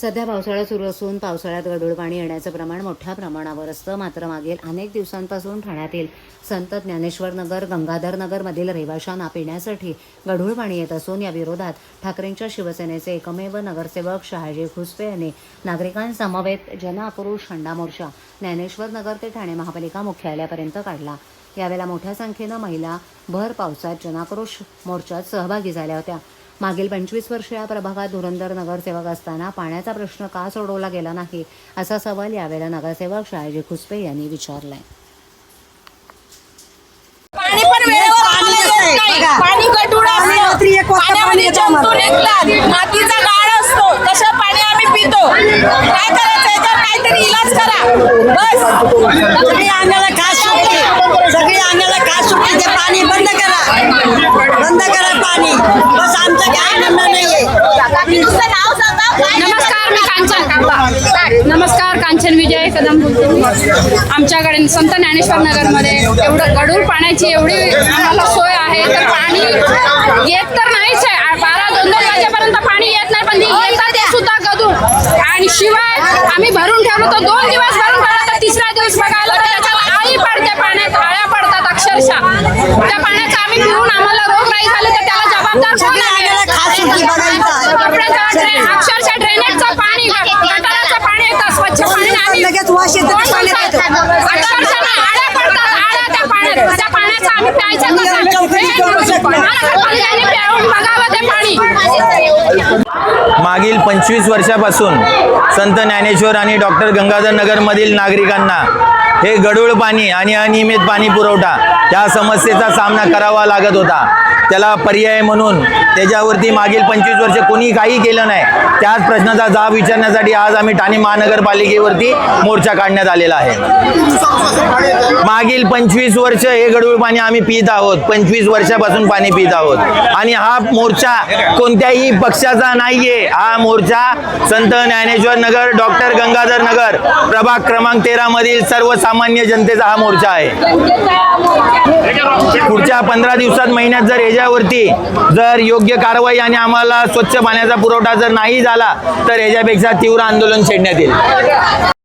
सध्या पावसाळा सुरू असून पावसाळ्यात गढूळ पाणी येण्याचं प्रमाण मोठ्या प्रमाणावर असतं. मात्र मागील अनेक दिवसांपासून ठाण्यातील संत ज्ञानेश्वर नगर, गंगाधर नगरमधील रहिवाशांना पिण्यासाठी गढूळ पाणी येत असून या विरोधात ठाकरेंच्या शिवसेनेचे एकमेव नगरसेवक शहाजी खुसपे यांनी नागरिकांसमवेत जनआक्रोश हंडा मोर्चा ज्ञानेश्वर नगर ते ठाणे महापालिका मुख्यालयापर्यंत काढला. यावेळेला मोठ्या संख्येनं महिला भर पावसात जनआक्रोश मोर्चात सहभागी झाल्या होत्या. मागील 25 वर्ष या प्रभागात धुरंधर नगरसेवक असताना पाण्याचा प्रश्न का सोडवला गेला नाही, असा सवाल यावेळेला नगरसेवक शहाजी खुसपे यांनी विचारलाय. पाणी पण वेळेवर आलेलं नाही. पाणी गढूळ असतं, पाण्यामध्ये जंतू निघतात, मातीचा गाळ असतो, तसं पाणी आम्ही पितो. काय करायचं याच्यावर काहीतरी इलाज करा बस. सगळी अंगाला खास सुटली, सगळी अंगाला खास सुटली. ते पाणी बंद करा पाणी. बस आमचं काय म्हणणं नाहीये. तुमचं नाव सांगा. नमस्कार, मी कांचन. नमस्कार, कांचन विजय कदम बोलते. आमच्याकडे संत ज्ञानेश्वर नगरमध्ये एवढं गढूळ पाण्याची एवढी आम्हाला सोय आहे, तर पाणी येत तर नाहीच आहे. 12-2 वाजेपर्यंत पाणी येत नाही, पण येतात ते सुद्धा गढूळ. आणि शिवाय आम्ही भरून ठेवलो तर 2 दिवस भरून ठेवलं तर तिसऱ्या दिवस बघायला तर त्याच्यात आळी पडते, पाण्यात आळ्या पडतात अक्षरशः. त्या पाण्याचं आम्ही पिऊन आम्हाला रोगराई झाली तर त्याला जबाबदार कोण आहे? अक्षरशः ड्रेनेजचं पाणी, गटाराचं पाणी येतं, स्वच्छ पाणी आम्ही लगेच वास येतो त्या पाण्यात. अक्षरशः आळ्या पडतात, आळ्या त्या पाण्यात. त्या पाण्याचं आम्ही प्यायचं कसं? महानगरपालिकेने पिऊन बघावं ते पाणी. मागील 25 वर्षापासून संत ज्ञानेश्वर आणि डॉक्टर गंगाधर नगरमधील नागरिकांना हे गढूळ पाणी आणि अनियमित पाणी पुरवठा या समस्येचा सामना करावा लागत होता. त्याला पर्याय म्हणून त्याच्यावरती मागील 25 वर्ष कोणी काही केलं नाही. त्याच प्रश्नाचा जाब विचारण्यासाठी आज आम्ही ठाणे महानगरपालिकेवरती मोर्चा काढण्यात आलेला आहे. मागील 25 वर्ष हे गढूळ पाणी आम्ही पित आहोत. 25 वर्षापासून पाणी पित आहोत आणि हा मोर्चा कोणत्याही पक्षाचा नाहीये. हा मोर्चा संत ज्ञानेश्वर नगर, डॉक्टर गंगाधर नगर प्रभाग क्रमांक 13 मधील सर्वसामान्य जनतेचा हा मोर्चा आहे. पुढच्या 15 दिवसात, महिन्यात जर ह्याच्यावरती जर योग्य कारवाई आणि आम्हाला स्वच्छ पाण्याचा पुरवठा जर नाही झाला तर ह्याच्यापेक्षा तीव्र आंदोलन छेडण्यात येईल.